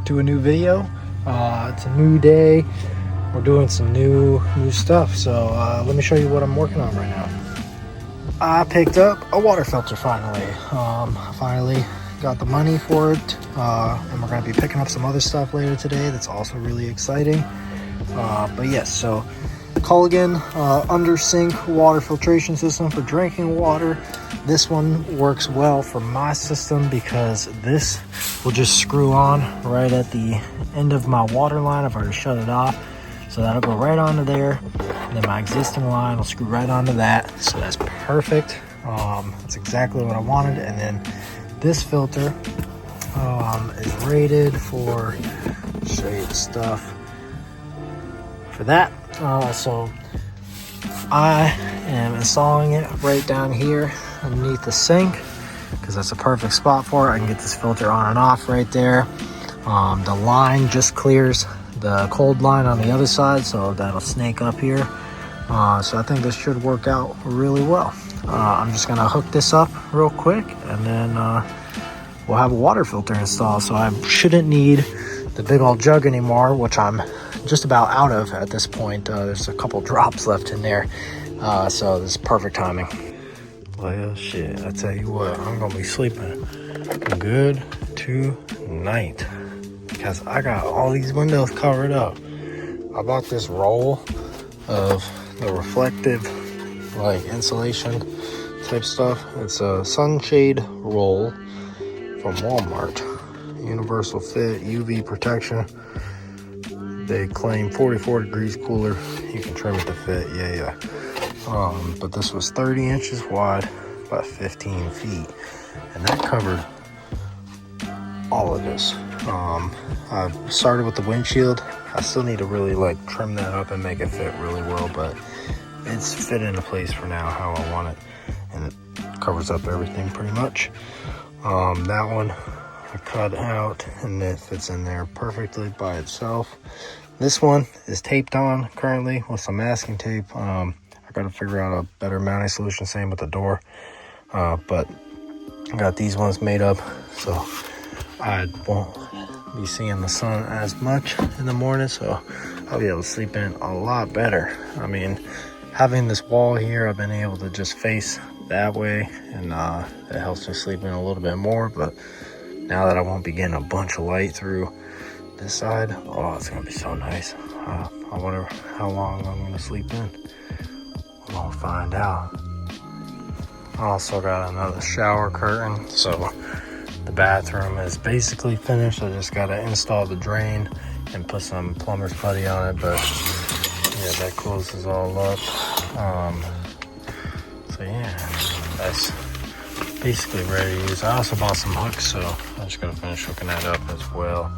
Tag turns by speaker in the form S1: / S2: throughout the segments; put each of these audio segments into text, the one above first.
S1: to a new video. It's a new day. We're doing some new stuff. So let me show you what I'm working on right now. I picked up a water filter finally. Finally got the money for it, and we're going to be picking up some other stuff later today. That's also really exciting. But yes, so Culligan under sink water filtration system for drinking water. This one works well for my system because this will just screw on right at the end of my water line. I've already shut it off, so that'll go right onto there, and then my existing line will screw right onto that. So that's perfect. That's exactly what I wanted. And then this filter is rated for, show you the stuff for that. So I am installing it right down here underneath the sink because that's a perfect spot for it. I can get this filter on and off right there. The line just clears the cold line on the other side, so that'll snake up here. So I think this should work out really well. I'm just gonna hook this up real quick, and then we'll have a water filter installed. So I shouldn't need the big old jug anymore, which I'm just about out of at this point. There's a couple drops left in there, so this is perfect timing. Well, shit, I tell you what, I'm gonna be sleeping good tonight because I got all these windows covered up. I bought this roll of the reflective, like, insulation type stuff. It's a sunshade roll from Walmart. Universal fit, UV protection. They claim 44 degrees cooler. You can trim it to fit, yeah. But this was 30 inches wide, about 15 feet. And that covered all of this. I started with the windshield. I still need to really like trim that up and make it fit really well, but it's fit into place for now how I want it. And it covers up everything pretty much. That one I cut out and it fits in there perfectly by itself. This one is taped on currently with some masking tape. I gotta figure out a better mounting solution, same with the door. But I got these ones made up so I won't be seeing the sun as much in the morning, so I'll be able to sleep in a lot better. I mean, having this wall here, I've been able to just face that way, and it helps me sleep in a little bit more. But now that I won't be getting a bunch of light through this side, oh, it's gonna be so nice. I wonder how long I'm gonna sleep in. We'll find out. I also got another shower curtain, so the bathroom is basically finished. I just gotta install the drain and put some plumber's putty on it, but yeah, that closes all up. So yeah, that's basically ready to use. I also bought some hooks, so I'm just gonna finish hooking that up as well.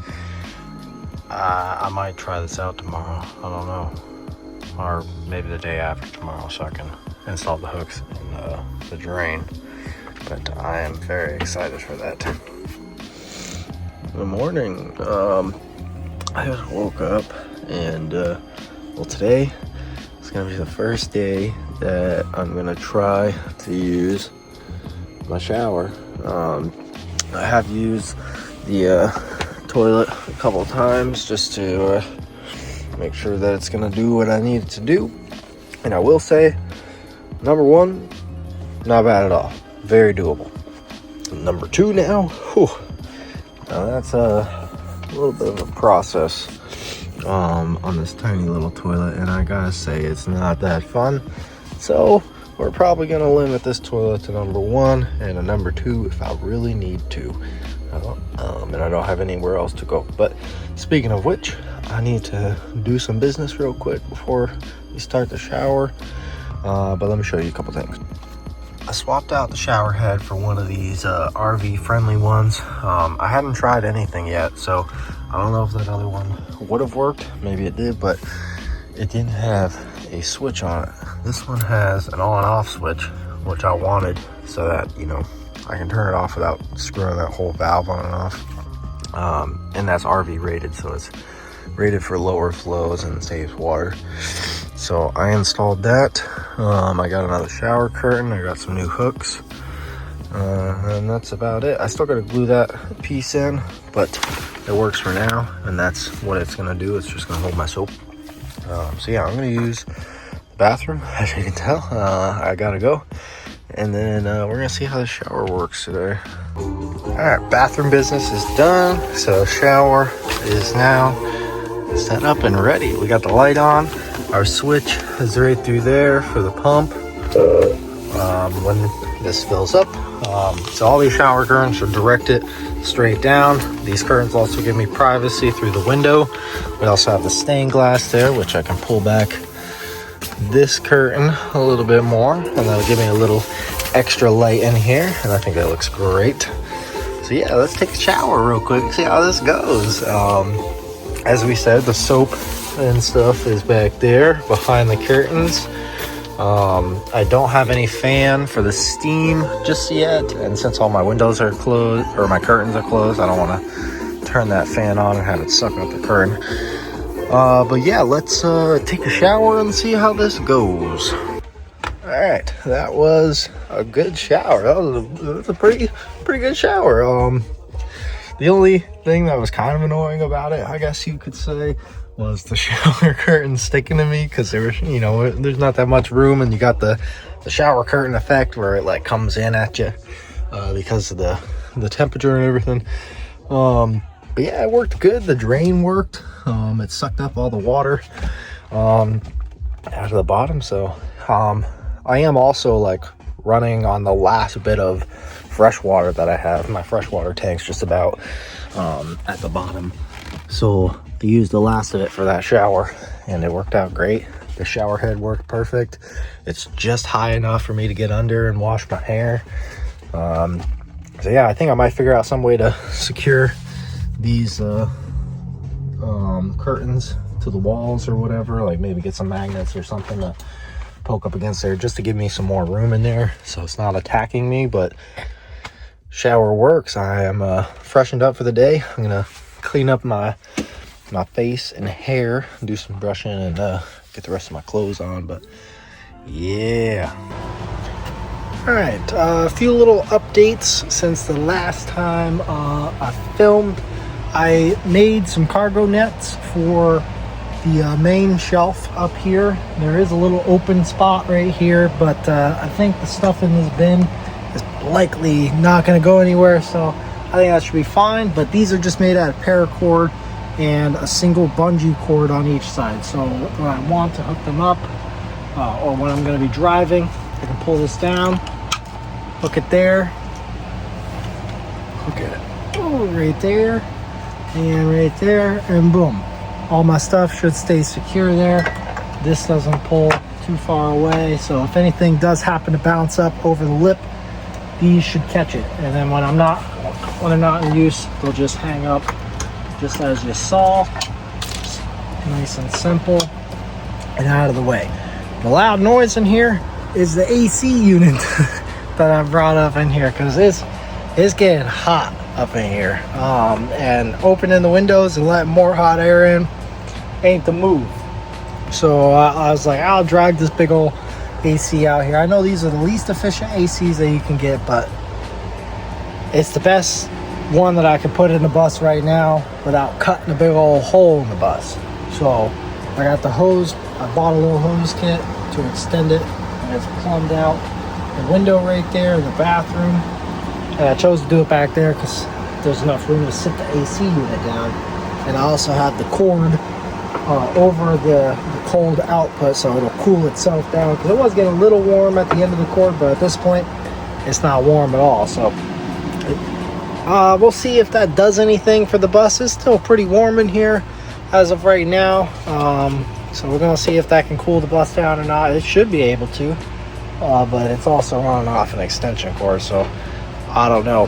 S1: I might try this out tomorrow, I don't know, or maybe the day after tomorrow, so I can install the hooks in the drain. But I am very excited for that. Good morning. I just woke up and well, today is gonna be the first day that I'm gonna try to use my shower. I have used the toilet a couple times just to make sure that it's gonna do what I need it to do. And I will say, number one, not bad at all. Very doable. Number two now, whew, now that's a little bit of a process on this tiny little toilet, and I gotta say it's not that fun. So we're probably gonna limit this toilet to number one and a number two if I really need to. And I don't have anywhere else to go. But speaking of which, I need to do some business real quick before we start the shower. But let me show you a couple things. I swapped out the shower head for one of these RV friendly ones. I haven't tried anything yet, so I don't know if that other one would have worked. Maybe it did, but it didn't have a switch on it. This one has an on and off switch, which I wanted so that, you know, I can turn it off without screwing that whole valve on and off. And that's RV rated, so it's rated for lower flows and saves water. So I installed that. I got another shower curtain. I got some new hooks. And that's about it. I still gotta glue that piece in, but it works for now, and that's what it's gonna do. It's just gonna hold my soap. So yeah, I'm gonna use the bathroom, as you can tell. I gotta go, and then we're gonna see how the shower works today. All right, bathroom business is done. So shower is now set up and ready. We got the light on. Our switch is right through there for the pump. When this fills up, so all these shower curtains are directed straight down. These curtains also give me privacy through the window. We also have the stained glass there, which I can pull back this curtain a little bit more, and that'll give me a little extra light in here, and I think that looks great. So yeah, let's take a shower real quick, see how this goes. As we said, the soap and stuff is back there behind the curtains. I don't have any fan for the steam just yet, and since all my windows are closed, or my curtains are closed, I don't want to turn that fan on and have it suck up the curtain. But yeah, let's take a shower and see how this goes. All right, that was a good shower. That was a pretty good shower. The only thing that was kind of annoying about it, I guess you could say, was the shower curtain sticking to me, because there was, you know, there's not that much room, and you got the shower curtain effect where it like comes in at you because of the temperature and everything. But yeah, it worked good. The drain worked. It sucked up all the water out of the bottom. So I am also like running on the last bit of fresh water that I have. My freshwater tank's just about at the bottom, so I used the last of it for that shower, and it worked out great. The shower head worked perfect. It's just high enough for me to get under and wash my hair. So yeah, I think I might figure out some way to secure these curtains to the walls or whatever, like maybe get some magnets or something to poke up against there just to give me some more room in there so it's not attacking me. But shower works. I am freshened up for the day. I'm gonna clean up my face and hair, do some brushing, and get the rest of my clothes on. But yeah, all right, a few little updates since the last time I filmed. I made some cargo nets for the main shelf up here. There is a little open spot right here, but I think the stuff in this bin is likely not going to go anywhere, so I think that should be fine. But these are just made out of paracord and a single bungee cord on each side, so when I want to hook them up or when I'm going to be driving, I can pull this down, hook it there, hook it right there and right there, and boom, all my stuff should stay secure there. This doesn't pull too far away, so if anything does happen to bounce up over the lip, these should catch it, and then when they're not in use, they'll just hang up just as you saw. Just nice and simple and out of the way. The loud noise in here is the AC unit that I brought up in here, because it's getting hot up in here, and opening the windows and letting more hot air in ain't the move. So I was like, I'll drag this big old AC out here. I know these are the least efficient ACs that you can get, but it's the best one that I can put in the bus right now without cutting a big old hole in the bus. So I got the hose. I bought a little hose kit to extend it, and it's plumbed out the window right there in the bathroom. And I chose to do it back there because there's enough room to sit the AC unit down. And I also have the cord over the cold output, so it'll cool itself down, because it was getting a little warm at the end of the cord, but at this point it's not warm at all. So we'll see if that does anything for the bus. It's still pretty warm in here as of right now, so we're gonna see if that can cool the bus down or not. It should be able to, but it's also running off an extension cord, so I don't know.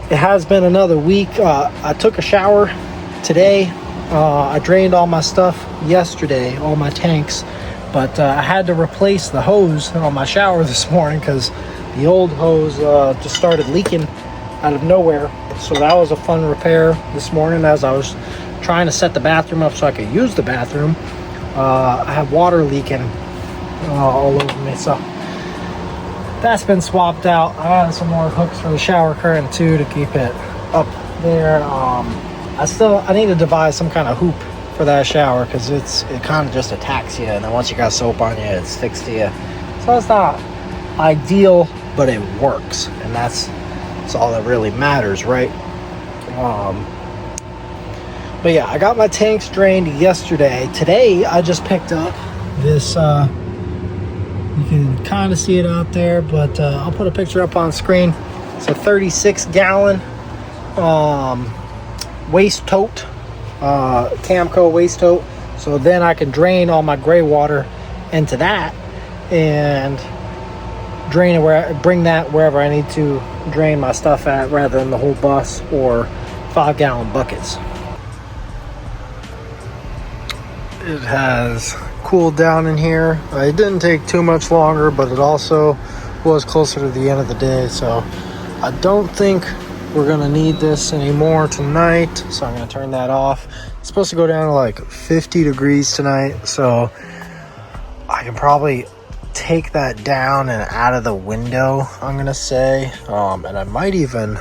S1: It has been another week. I took a shower today. I drained all my stuff yesterday, all my tanks, but I had to replace the hose on my shower this morning because the old hose just started leaking out of nowhere. So that was a fun repair this morning as I was trying to set the bathroom up so I could use the bathroom. I had water leaking all over me, so that's been swapped out. I added some more hooks for the shower curtain too to keep it up there. I need to devise some kind of hoop for that shower because it kind of just attacks you, and then once you got soap on you, it sticks to you. So it's not ideal, but it works, and that's all that really matters, right? But yeah, I got my tanks drained yesterday. Today I just picked up this you can kind of see it out there, but I'll put a picture up on screen. It's a 36 gallon waste tote, Camco waste tote. So then I can drain all my gray water into that and drain it bring that wherever I need to drain my stuff at, rather than the whole bus or 5-gallon buckets. It has cooled down in here. It didn't take too much longer, but it also was closer to the end of the day, so I don't think we're gonna need this anymore tonight, so I'm gonna turn that off. It's supposed to go down to like 50 degrees tonight, so I can probably take that down and out of the window, I'm gonna say, and I might even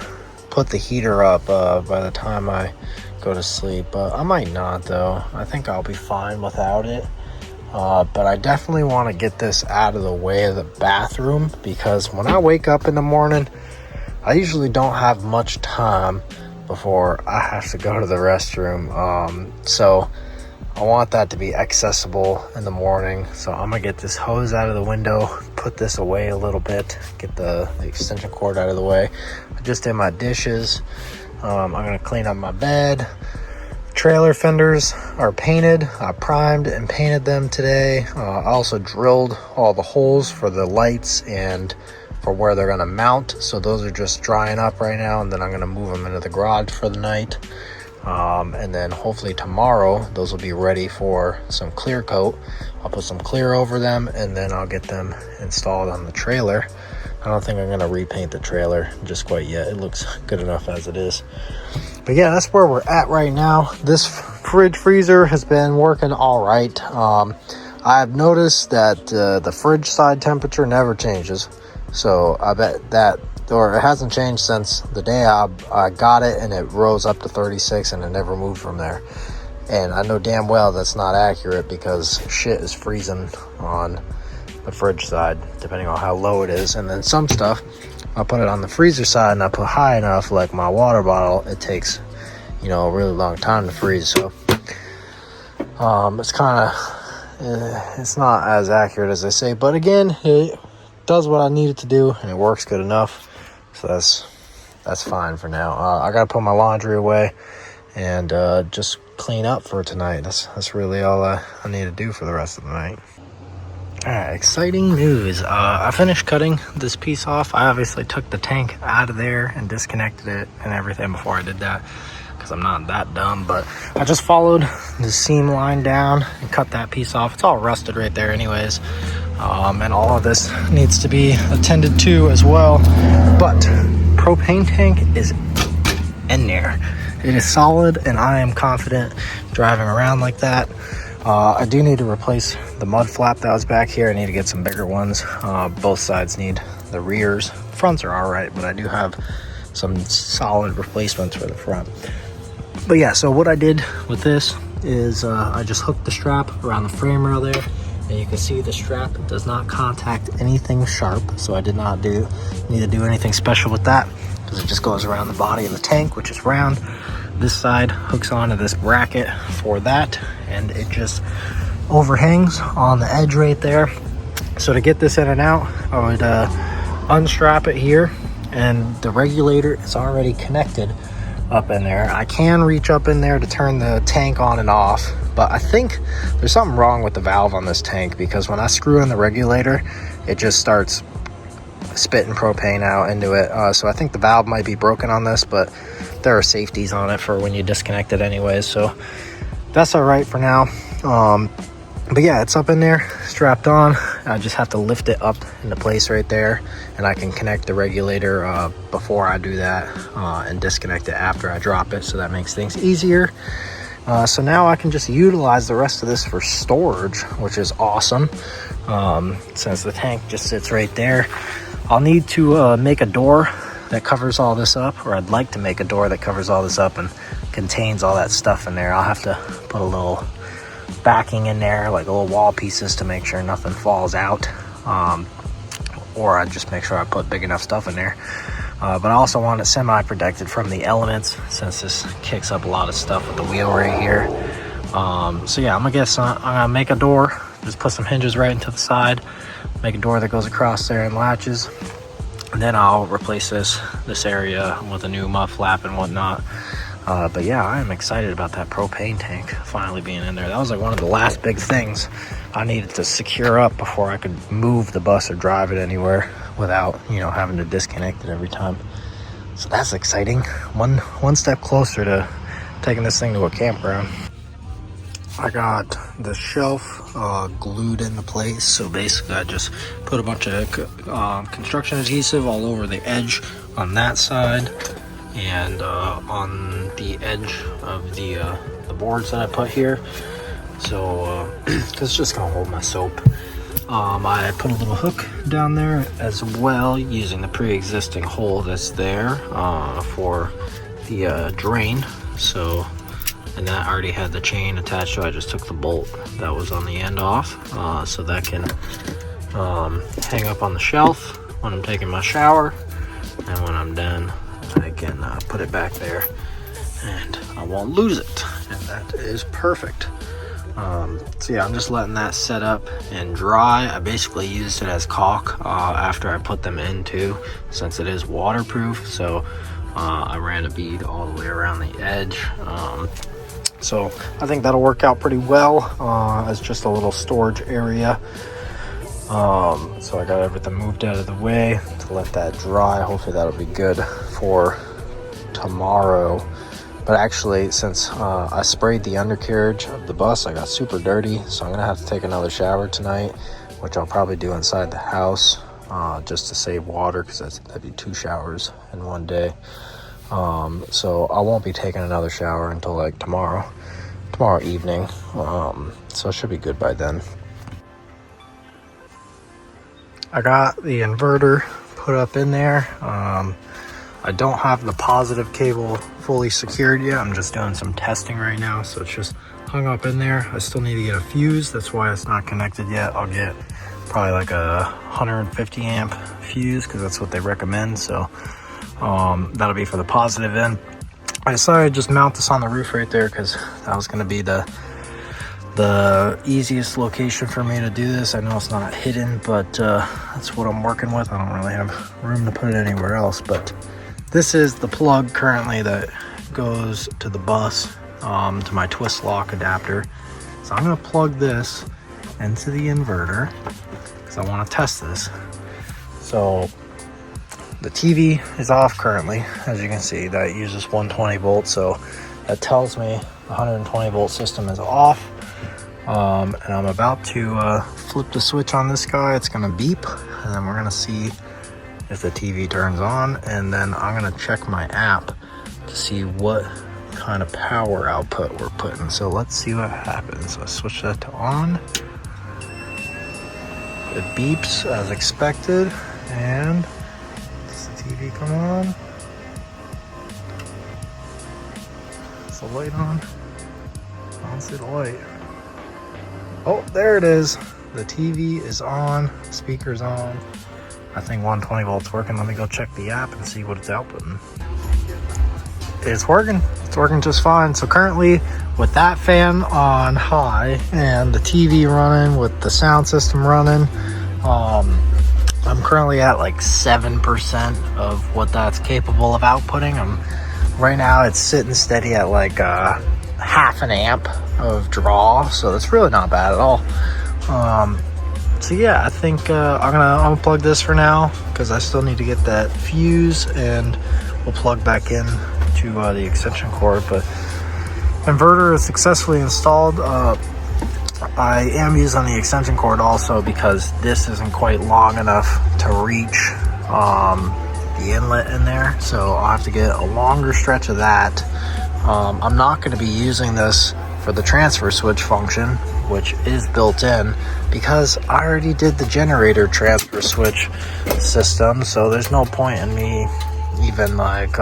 S1: put the heater up by the time I go to sleep, but I might not though. I think I'll be fine without it. But I definitely want to get this out of the way of the bathroom, because when I wake up in the morning, I usually don't have much time before I have to go to the restroom. So I want that to be accessible in the morning. So I'm gonna get this hose out of the window, put this away a little bit, get the extension cord out of the way. I just did my dishes. I'm gonna clean up my bed. Trailer fenders are painted. I primed and painted them today. I also drilled all the holes for the lights and for where they're gonna mount. So those are just drying up right now, and then I'm gonna move them into the garage for the night. And then hopefully tomorrow, those will be ready for some clear coat. I'll put some clear over them, and then I'll get them installed on the trailer. I don't think I'm gonna repaint the trailer just quite yet. It looks good enough as it is. But yeah, that's where we're at right now. This fridge freezer has been working all right. I've noticed that the fridge side temperature never changes. So I bet that, or it hasn't changed since the day I got it, and it rose up to 36 and it never moved from there. And I know damn well that's not accurate, because shit is freezing on the fridge side depending on how low it is. And then some stuff, I'll put it on the freezer side and I put high enough, like my water bottle, it takes, you know, a really long time to freeze. So it's kind of, it's not as accurate as I say, but again, it does what I need it to do and it works good enough. So that's fine for now. I gotta put my laundry away and just clean up for tonight. That's really all I need to do for the rest of the night. Alright, exciting news. I finished cutting this piece off. I obviously took the tank out of there and disconnected it and everything before I did that, because I'm not that dumb. But I just followed the seam line down and cut that piece off. It's all rusted right there anyways. And all of this needs to be attended to as well. But propane tank is in there. It is solid, and I am confident driving around like that. I do need to replace the mud flap that was back here. I need to get some bigger ones. Both sides need the rears. Fronts are all right, but I do have some solid replacements for the front. But yeah, so what I did with this is I just hooked the strap around the frame rail there, and you can see the strap does not contact anything sharp, so I did not need to do anything special with that, because it just goes around the body of the tank, which is round. This side hooks onto this bracket for that, and it just overhangs on the edge right there. So to get this in and out, I would unstrap it here, and the regulator is already connected up in there. I can reach up in there to turn the tank on and off, but I think there's something wrong with the valve on this tank, because when I screw in the regulator, it just starts spitting propane out into it. So I think the valve might be broken on this, but there are safeties on it for when you disconnect it anyways, so that's all right for now. But yeah, it's up in there, strapped on. I just have to lift it up into place right there, and I can connect the regulator before I do that, and disconnect it after I drop it, so that makes things easier. So now I can just utilize the rest of this for storage, which is awesome. Since the tank just sits right there, I'll need to make a door that covers all this up, or I'd like to make a door that covers all this up and contains all that stuff in there. I'll have to put a little backing in there, like little wall pieces, to make sure nothing falls out, or I just make sure I put big enough stuff in there. But I also want it semi-protected from the elements, since this kicks up a lot of stuff with the wheel right here. So yeah, I'm gonna make a door, just put some hinges right into the side, make a door that goes across there and latches, and then I'll replace this area with a new mud flap and whatnot. But yeah, I am excited about that propane tank finally being in there. That was like one of the last big things I needed to secure up before I could move the bus or drive it anywhere without, you know, having to disconnect it every time. So that's exciting. One step closer to taking this thing to a campground. I got the shelf glued into place. So basically I just put a bunch of construction adhesive all over the edge on that side, and on the edge of the boards that I put here. So it's just gonna hold my soap. I put a little hook down there as well, using the pre-existing hole that's there for the drain. So, and that already had the chain attached, so I just took the bolt that was on the end off, so that can hang up on the shelf when I'm taking my shower, and when I'm done I can put it back there and I won't lose it, and that is perfect. So yeah, I'm just letting that set up and dry. I basically used it as caulk after I put them in too, since it is waterproof. So I ran a bead all the way around the edge. So I think that'll work out pretty well as just a little storage area. So I got everything moved out of the way to let that dry. Hopefully that'll be good for tomorrow. But actually, since I sprayed the undercarriage of the bus, I got super dirty, so I'm gonna have to take another shower tonight, which I'll probably do inside the house, just to save water, because that'd be 2 showers in one day. So I won't be taking another shower until like tomorrow evening, so it should be good by then. I got the inverter put up in there. I don't have the positive cable fully secured yet. I'm just doing some testing right now, so it's just hung up in there. I still need to get a fuse. That's why it's not connected yet. I'll get probably like a 150 amp fuse, because that's what they recommend. So that'll be for the positive end. I decided to just mount this on the roof right there, because that was going to be the easiest location for me to do this. I know it's not hidden, but that's what I'm working with. I don't really have room to put it anywhere else, but this is the plug currently that goes to the bus, to my twist lock adapter. So I'm going to plug this into the inverter because I want to test this. So the TV is off currently. As you can see, that uses 120 volts. So that tells me the 120 volt system is off. And I'm about to flip the switch on this guy. It's going to beep, and then we're going to see if the TV turns on, and then I'm gonna check my app to see what kind of power output we're putting. So let's see what happens. I switch that to on. It beeps as expected, and does the TV come on? Is the light on? I don't see the light. Oh, there it is. The TV is on, speaker's on. I think 120 volts working. Let me go check the app and see what it's outputting. It's working. It's working just fine. So currently, with that fan on high and the TV running with the sound system running, I'm currently at like 7% of what that's capable of outputting. Right now it's sitting steady at like half an amp of draw, so that's really not bad at all. So yeah, I think I'm gonna unplug this for now, because I still need to get that fuse, and we'll plug back in to the extension cord. But inverter is successfully installed. I am using the extension cord also because this isn't quite long enough to reach the inlet in there, so I'll have to get a longer stretch of that. I'm not going to be using this for the transfer switch function, which is built in, because I already did the generator transfer switch system, so there's no point in me even like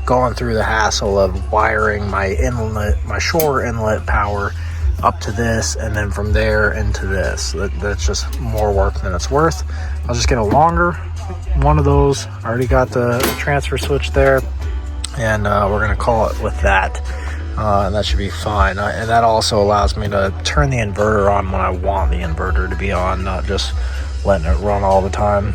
S1: going through the hassle of wiring my inlet, my shore inlet power up to this, and then from there into this. That's just more work than it's worth. I'll just get a longer one of those. I already got the transfer switch there, and we're gonna call it with that, and that should be fine. And that also allows me to turn the inverter on when I want the inverter to be on, not just letting it run all the time.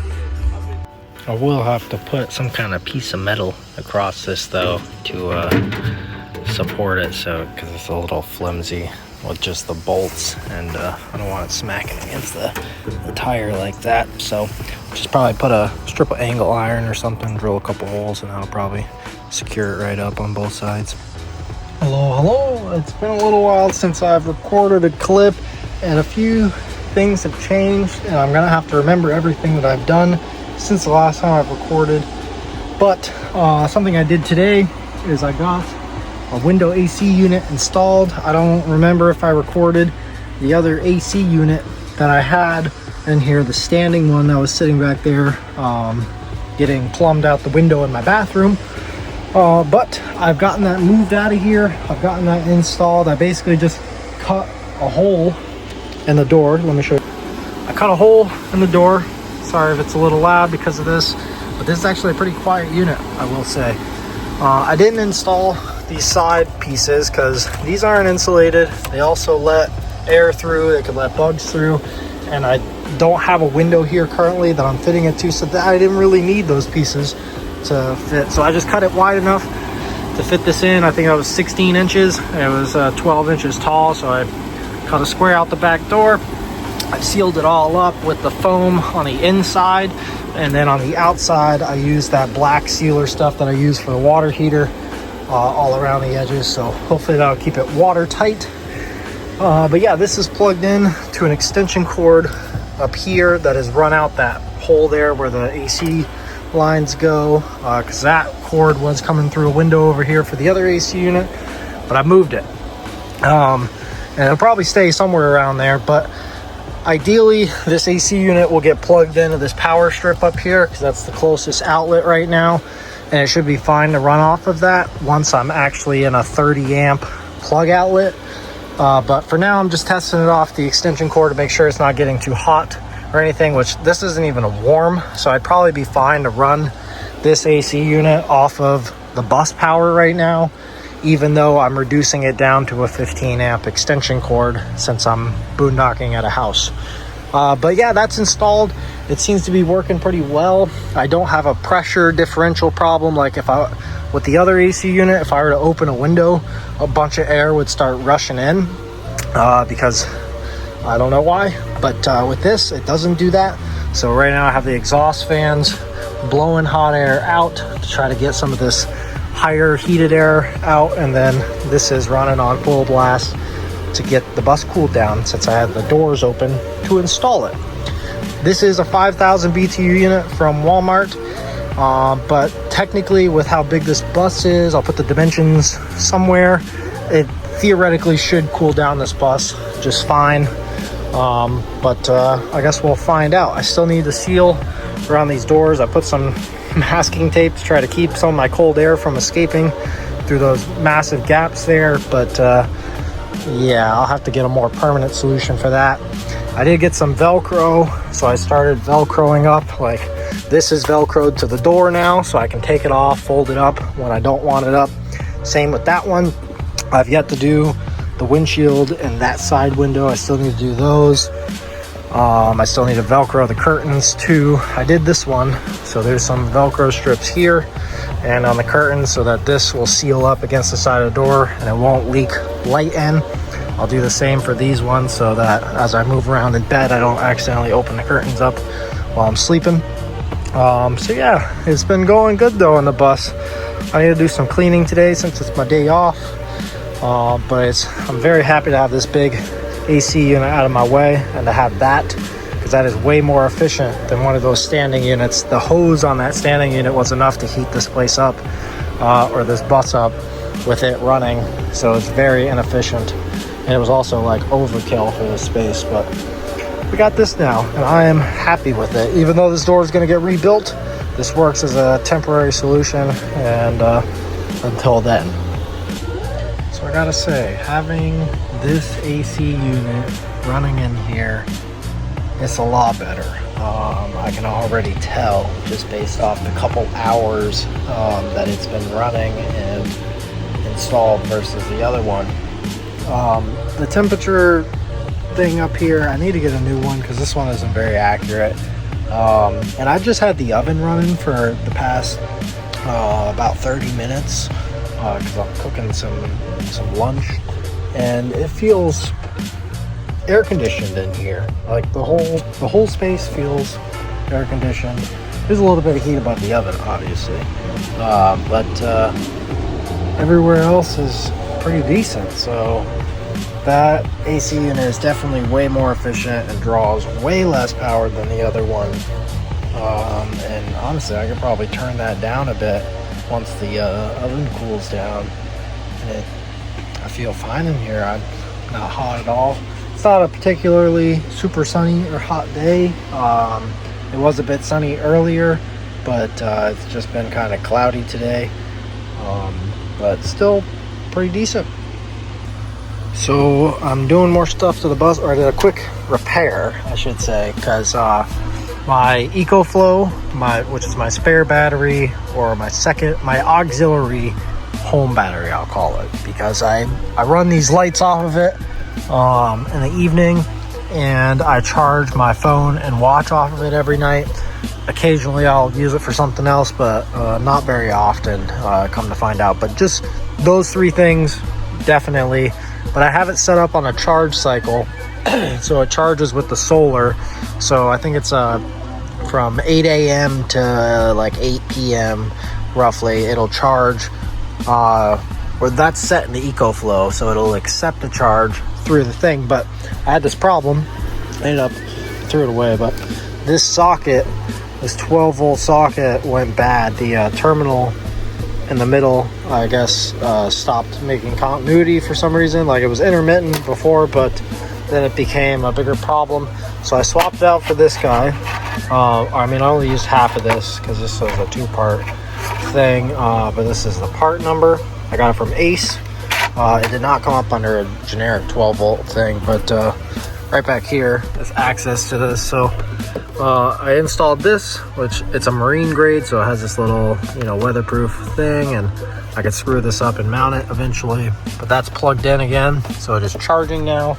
S1: I will have to put some kind of piece of metal across this though to support it, so because it's a little flimsy with just the bolts, and I don't want it smacking against the tire like that. So just probably put a strip of angle iron or something, drill a couple holes, and that'll probably secure it right up on both sides. Hello, it's been a little while since I've recorded a clip, and a few things have changed, and I'm gonna have to remember everything that I've done since the last time I've recorded. But something I did today is I got a window AC unit installed. I don't remember if I recorded the other AC unit that I had in here, the standing one that was sitting back there, getting plumbed out the window in my bathroom. But I've gotten that moved out of here. I've gotten that installed. I basically just cut a hole in the door. Let me show you. I cut a hole in the door. Sorry if it's a little loud because of this, but this is actually a pretty quiet unit, I will say. I didn't install these side pieces because these aren't insulated. They also let air through, they could let bugs through, and I don't have a window here currently that I'm fitting it to, so that I didn't really need those pieces to fit. So I just cut it wide enough to fit this in. I think that was 16 inches. It was 12 inches tall, so I cut a square out the back door. I sealed it all up with the foam on the inside, and then on the outside I used that black sealer stuff that I use for the water heater all around the edges, so hopefully that'll keep it watertight. But yeah, this is plugged in to an extension cord up here that has run out that hole there where the AC lines go, because that cord was coming through a window over here for the other AC unit, but I moved it. And it'll probably stay somewhere around there, but ideally this AC unit will get plugged into this power strip up here, because that's the closest outlet right now, and it should be fine to run off of that once I'm actually in a 30 amp plug outlet. But for now I'm just testing it off the extension cord to make sure it's not getting too hot or anything, which this isn't even a warm, so I'd probably be fine to run this AC unit off of the bus power right now, even though I'm reducing it down to a 15 amp extension cord since I'm boondocking at a house. But yeah, that's installed. It seems to be working pretty well. I don't have a pressure differential problem like with the other AC unit. If I were to open a window, a bunch of air would start rushing in, because I don't know why, but with this it doesn't do that. So right now I have the exhaust fans blowing hot air out to try to get some of this higher heated air out, and then this is running on full blast to get the bus cooled down since I had the doors open to install it. This is a 5,000 BTU unit from Walmart, but technically with how big this bus is, I'll put the dimensions somewhere, it theoretically should cool down this bus just fine. But I guess we'll find out. I still need to seal around these doors. I put some masking tape to try to keep some of my cold air from escaping through those massive gaps there, but yeah, I'll have to get a more permanent solution for that. I did get some Velcro, so I started Velcroing up. Like, this is Velcroed to the door now, so I can take it off, fold it up when I don't want it up. Same with that one. I've yet to do the windshield and that side window. I still need to do those. I still need to Velcro the curtains too. I did this one, so there's some Velcro strips here and on the curtains so that this will seal up against the side of the door and it won't leak light in. I'll do the same for these ones so that as I move around in bed, I don't accidentally open the curtains up while I'm sleeping. So yeah, it's been going good though on the bus. I need to do some cleaning today since it's my day off. But I'm very happy to have this big AC unit out of my way and to have that, because that is way more efficient than one of those standing units. The hose on that standing unit was enough to heat this place up, or this bus up, with it running, so it's very inefficient. And it was also like overkill for the space, but we got this now, and I am happy with it. Even though this door is going to get rebuilt, this works as a temporary solution, and until then. So I gotta say, having this AC unit running in here, it's a lot better. I can already tell just based off the couple hours that it's been running and installed versus the other one. The temperature thing up here, I need to get a new one because this one isn't very accurate. And I've just had the oven running for the past about 30 minutes because I'm cooking some lunch, and it feels air conditioned in here. Like the whole space feels air conditioned. There's a little bit of heat above the oven, obviously, but everywhere else is pretty decent. So that AC unit is definitely way more efficient and draws way less power than the other one. And honestly, I could probably turn that down a bit once the oven cools down. And I feel fine in here. I'm not hot at all. It's not a particularly super sunny or hot day. It was a bit sunny earlier, but it's just been kind of cloudy today. But still pretty decent. So I'm doing more stuff to the bus, or I did a quick repair, I should say, because my EcoFlow, which is my spare battery, or my auxiliary home battery, I'll call it, because I run these lights off of it in the evening, and I charge my phone and watch off of it every night. Occasionally I'll use it for something else, but not very often, come to find out. But just those three things, definitely. But I have it set up on a charge cycle, so it charges with the solar. So I think it's from 8 a.m. to like 8 p.m. roughly. It'll charge, or that's set in the EcoFlow, so it'll accept the charge through the thing. But I had this problem, ended up threw it away. But this socket, this 12-volt socket, went bad. The terminal in the middle, I guess, stopped making continuity for some reason. Like, it was intermittent before, but then it became a bigger problem. So I swapped it out for this guy. I mean, I only used half of this because this was a two-part thing, but this is the part number. I got it from Ace. It did not come up under a generic 12-volt thing, but right back here is access to this. So I installed this, which it's a marine grade, so it has this little, weatherproof thing, and I could screw this up and mount it eventually. But that's plugged in again, so it is charging now.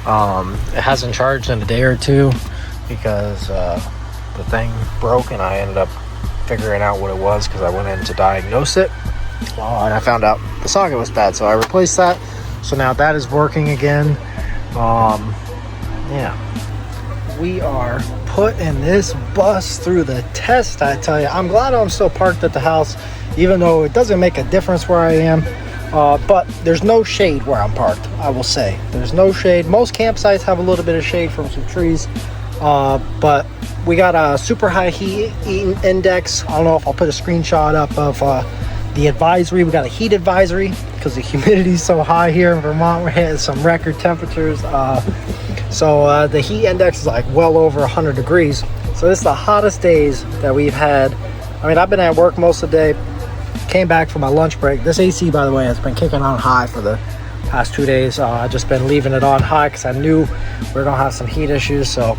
S1: It hasn't charged in a day or two because the thing broke, and I ended up figuring out what it was because I went in to diagnose it, and I found out the socket was bad, so I replaced that. So now that is working again. Yeah, we are putting this bus through the test, I tell you. I'm glad I'm still parked at the house, even though it doesn't make a difference where I am. But there's no shade where I'm parked, I will say. There's no shade. Most campsites have a little bit of shade from some trees, but we got a super high heat index. I don't know if I'll put a screenshot up of the advisory. We got a heat advisory because the humidity is so high here in Vermont. We're hitting some record temperatures. So the heat index is like well over 100 degrees. So this is the hottest days that we've had. I mean, I've been at work most of the day. Came back for my lunch break. This AC, by the way, has been kicking on high for the past 2 days. I've just been leaving it on high because I knew we were going to have some heat issues. So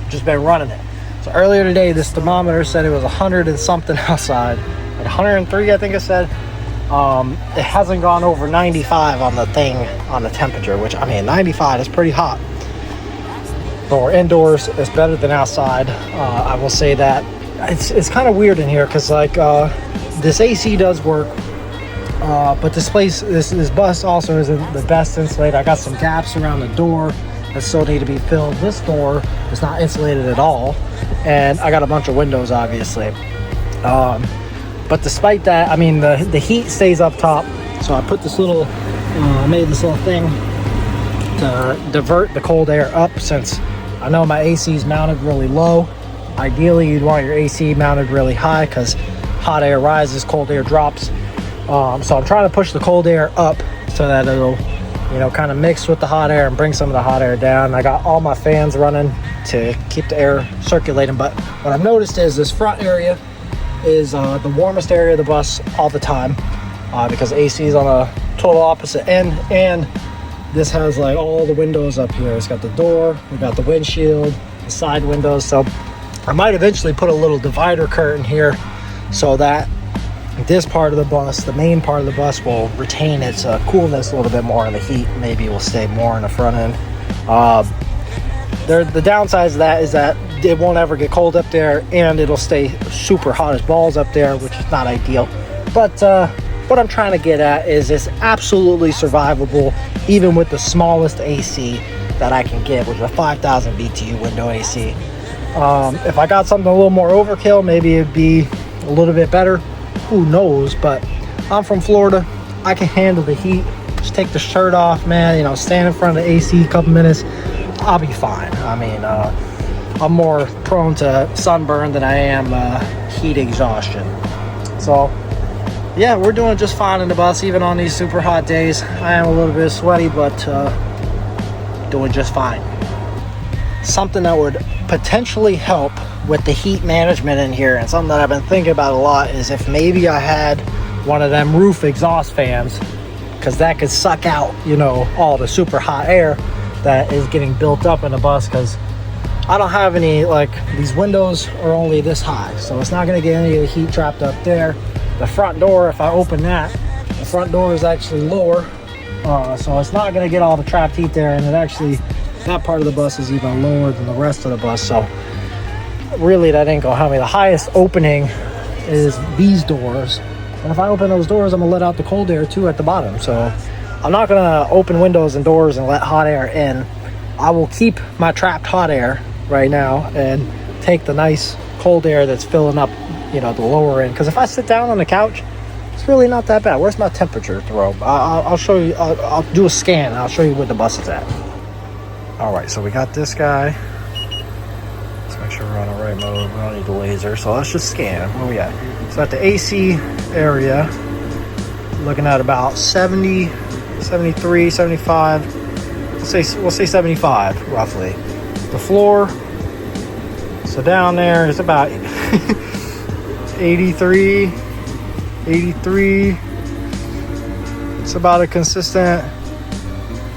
S1: just been running it. So earlier today, this thermometer said it was 100 and something outside. At 103, I think it said. It hasn't gone over 95 on the thing, on the temperature, which, I mean, 95 is pretty hot. But we're indoors. It's better than outside. I will say that. It's kind of weird in here because, like, this AC does work, but this bus also isn't the best insulated. I got some gaps around the door that still need to be filled. This door is not insulated at all, and I got a bunch of windows, obviously. But despite that, I mean, the heat stays up top. So I put this little, made this little thing to divert the cold air up, since I know my AC is mounted really low. Ideally, you'd want your AC mounted really high because hot air rises, cold air drops. So I'm trying to push the cold air up so that it'll, you know, kind of mix with the hot air and bring some of the hot air down. I got all my fans running to keep the air circulating, but what I've noticed is this front area is the warmest area of the bus all the time, because AC is on a total opposite end, and this has like all the windows up here. It's got the door, we got the windshield, the side windows. So I might eventually put a little divider curtain here so that this part of the bus, the main part of the bus, will retain its coolness a little bit more, and the heat maybe will stay more in the front end. The downsides of that is that it won't ever get cold up there, and it'll stay super hot as balls up there, which is not ideal. But what I'm trying to get at is it's absolutely survivable even with the smallest AC that I can get, which is a 5,000 BTU window AC. If I got something a little more overkill, maybe it'd be a little bit better. Who knows? But I'm from Florida. I can handle the heat. Just take the shirt off, man. You know, stand in front of the AC a couple minutes. I'll be fine. I mean, I'm more prone to sunburn than I am heat exhaustion. So yeah, we're doing just fine in the bus, even on these super hot days. I am a little bit sweaty, but doing just fine. Something that would potentially help with the heat management in here, and something that I've been thinking about a lot, is if maybe I had one of them roof exhaust fans, because that could suck out, you know, all the super hot air that is getting built up in the bus. Because I don't have any, like, these windows are only this high, so it's not going to get any of the heat trapped up there. The front door, if I open that, the front door is actually lower, so it's not going to get all the trapped heat there, and it actually, that part of the bus is even lower than the rest of the bus, so really that ain't gonna help me. The highest opening is these doors, and if I open those doors, I'm gonna let out the cold air too at the bottom. So I'm not gonna open windows and doors and let hot air in. I will keep my trapped hot air right now and take the nice cold air that's filling up, you know, the lower end. Because if I sit down on the couch, it's really not that bad. Where's my temperature throw? I'll show you. I'll do a scan and I'll show you where the bus is at. All right, so we got this guy. Let's make sure we're on the right mode. We don't need the laser, so let's just scan. Where we at? So at the AC area, looking at about 70, 73, 75. We'll say 75 roughly. The floor. So down there is about 83. It's about a consistent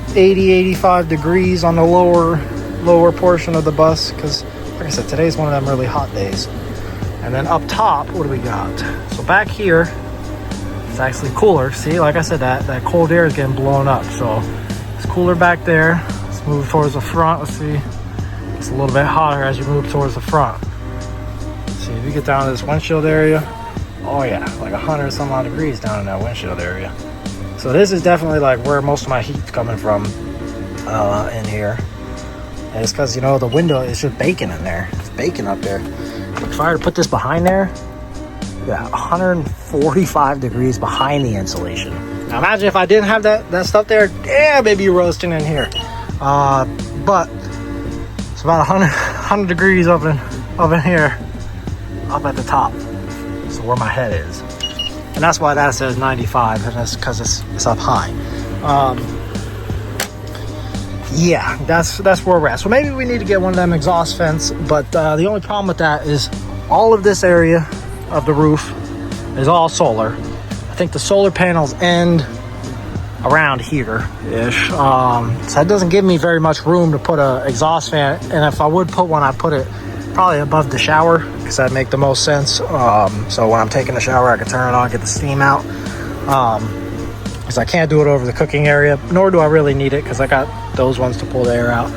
S1: 80-85 degrees on the lower portion of the bus, because like I said, today's one of them really hot days. And then up top, what do we got? So back here it's actually cooler. See, like I said, that cold air is getting blown up, so it's cooler back there. Let's move towards the front. Let's see, it's a little bit hotter as you move towards the front. Let's see, if you get down to this windshield area, oh yeah, like 100 some odd degrees down in that windshield area. So this is definitely like where most of my heat's coming from in here. And it's because, you know, the window is just baking in there. It's baking up there. If I were to put this behind there, yeah, 145 degrees behind the insulation. Now imagine if I didn't have that stuff there, yeah, maybe roasting in here. But it's about 100 degrees up in here, up at the top. So where my head is. And that's why that says 95, and that's because it's up high. Yeah, that's where we're at. So maybe we need to get one of them exhaust vents, but the only problem with that is all of this area of the roof is all solar. I think the solar panels end around here-ish. So that doesn't give me very much room to put an exhaust fan, and if I would put one, I'd put it probably above the shower, because that'd make the most sense. So when I'm taking the shower, I can turn it on, get the steam out. Because I can't do it over the cooking area, nor do I really need it, because I got those ones to pull the air out.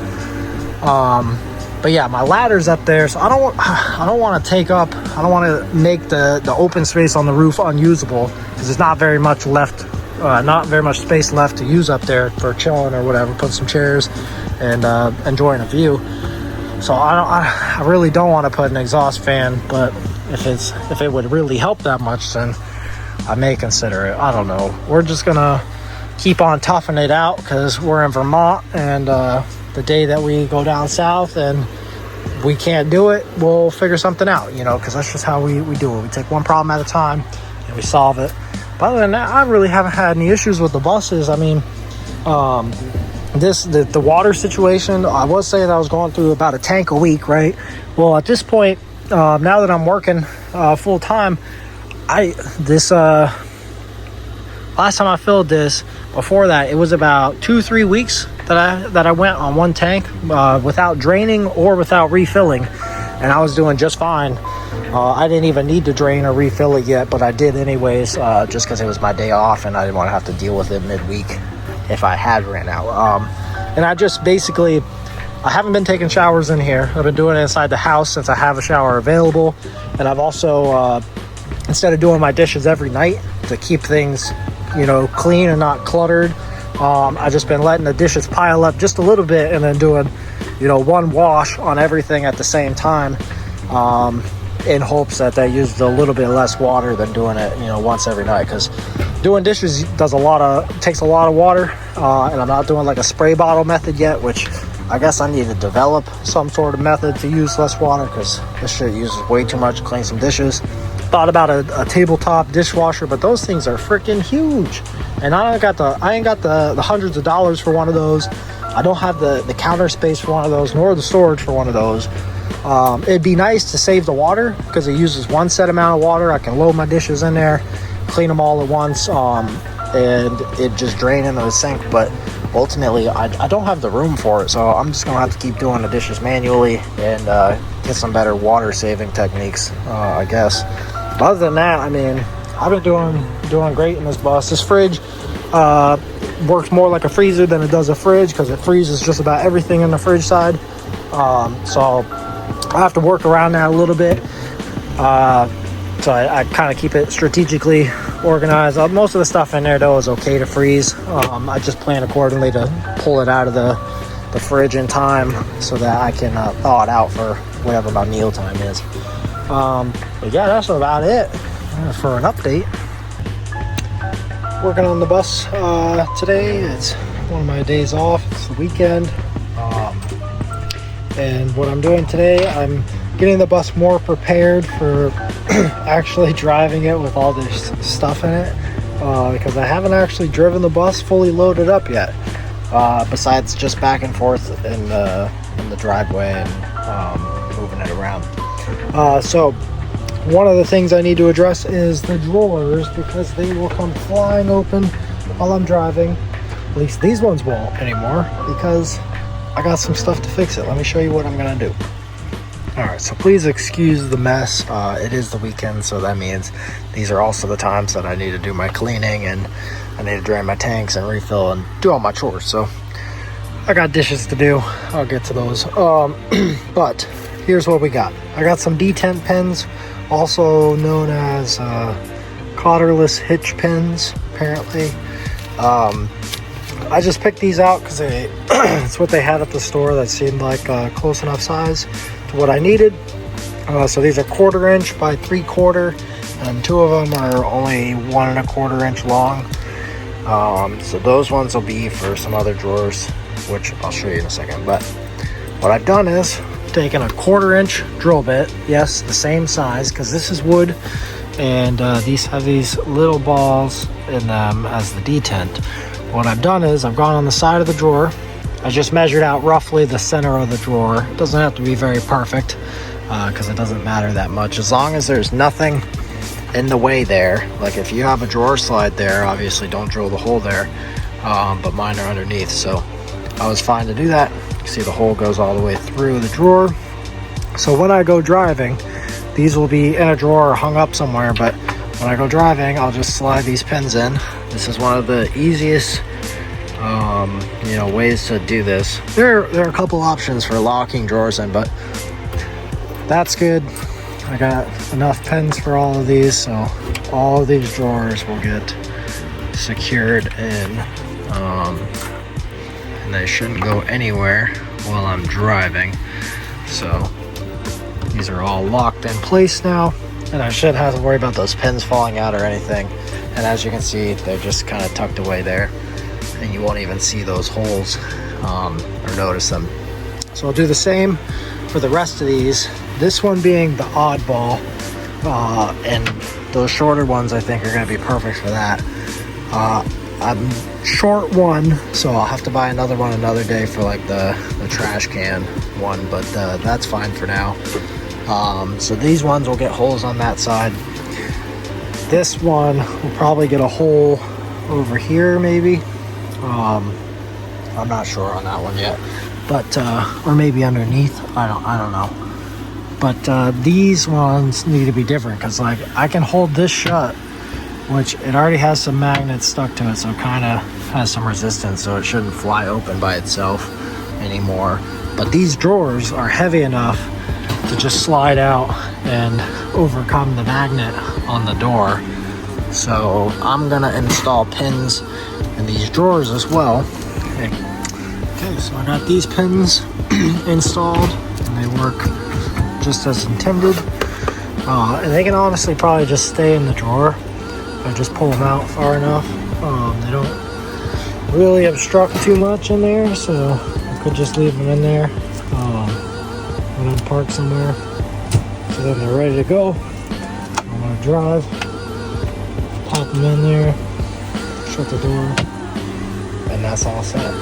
S1: But yeah, my ladder's up there, so I don't want to take up, I don't want to make the open space on the roof unusable, because there's not very much left, not very much space left to use up there for chilling or whatever, put some chairs and enjoying a view. So I really don't want to put an exhaust fan, but if it would really help that much, then I may consider it. I don't know. We're just gonna keep on toughing it out, because we're in Vermont, and the day that we go down south and we can't do it, we'll figure something out, you know, because that's just how we do it. We take one problem at a time and we solve it. But other than that, I really haven't had any issues with the buses. I mean, the water situation, I was saying I was going through about a tank a week, right? Well, at this point, now that I'm working full time, last time I filled this, before that, it was about 2-3 weeks that I went on one tank without draining or without refilling, and I was doing just fine. I didn't even need to drain or refill it yet, but I did anyways, just because it was my day off and I didn't want to have to deal with it midweek if I had ran out. And I just basically, I haven't been taking showers in here. I've been doing it inside the house since I have a shower available, and I've also instead of doing my dishes every night to keep things, you know, clean and not cluttered, I've just been letting the dishes pile up just a little bit and then doing, you know, one wash on everything at the same time, in hopes that they use a little bit less water than doing it, you know, once every night. Because doing dishes takes a lot of water, and I'm not doing like a spray bottle method yet, which I guess I need to develop some sort of method to use less water, because this shit uses way too much to clean some dishes. Thought about a tabletop dishwasher, but those things are freaking huge, and I ain't got the hundreds of dollars for one of those. I don't have the counter space for one of those, nor the storage for one of those. It'd be nice to save the water because it uses one set amount of water. I can load my dishes in there, clean them all at once, and it just drain into the sink. But ultimately, I don't have the room for it, so I'm just gonna have to keep doing the dishes manually and get some better water saving techniques, I guess. But other than that, I mean, I've been doing great in this bus. This fridge works more like a freezer than it does a fridge, because it freezes just about everything in the fridge side. So I have to work around that a little bit. So I kind of keep it strategically organized. Most of the stuff in there, though, is okay to freeze. I just plan accordingly to pull it out of the fridge in time so that I can thaw it out for whatever my meal time is. But yeah, that's about it for an update. Working on the bus today. It's one of my days off. It's the weekend. And what I'm doing today, I'm getting the bus more prepared for actually driving it with all this stuff in it, because I haven't actually driven the bus fully loaded up yet, besides just back and forth in the driveway and moving it around. So one of the things I need to address is the drawers, because they will come flying open while I'm driving. At least these ones won't anymore, because I got some stuff to fix it. Let me show you what I'm gonna do. Alright, so please excuse the mess. It is the weekend, so that means these are also the times that I need to do my cleaning, and I need to drain my tanks and refill and do all my chores. So I got dishes to do. I'll get to those. But here's what we got. I got some detent pins, also known as collarless hitch pins, apparently. I just picked these out because it's what they had at the store that seemed like close enough size to what I needed. So these are 1/4 inch by 3/4, and 2 of them are only 1 1/4 inch long. So those ones will be for some other drawers, which I'll show you in a second. But what I've done is taken a 1/4 inch drill bit, yes, the same size, because this is wood, and these have these little balls in them as the detent. What I've done is I've gone on the side of the drawer. I just measured out roughly the center of the drawer. It doesn't have to be very perfect, because it doesn't matter that much, as long as there's nothing in the way there. Like if you have a drawer slide there, obviously don't drill the hole there, but mine are underneath, so I was fine to do that. You see the hole goes all the way through the drawer. So when I go driving, these will be in a drawer or hung up somewhere, but when I go driving, I'll just slide these pins in. This is one of the easiest ways to do this. There are a couple options for locking drawers in, but that's good. I got enough pins for all of these, so all of these drawers will get secured in, and they shouldn't go anywhere while I'm driving. So these are all locked in place now, and I shouldn't have to worry about those pins falling out or anything. And as you can see, they're just kind of tucked away there, and you won't even see those holes or notice them. So I'll do the same for the rest of these. This one being the oddball, and those shorter ones I think are going to be perfect for that. I'm short one, so I'll have to buy another one another day for like the trash can one, but that's fine for now. So these ones will get holes on that side. This one will probably get a hole over here maybe. I'm not sure on that one yet, but or maybe underneath. I don't know. But these ones need to be different because like I can hold this shut, which it already has some magnets stuck to it, so it kind of has some resistance, so it shouldn't fly open by itself anymore. But these drawers are heavy enough to just slide out and overcome the magnet on the door. So I'm gonna install pins in these drawers as well. Okay, so I got these pins installed and they work just as intended. And they can honestly probably just stay in the drawer. I just pull them out far enough. They don't really obstruct too much in there, so I could just leave them in there when I'm parked somewhere. So then they're ready to go. I want to drive, pop them in there, shut the door, and that's all set.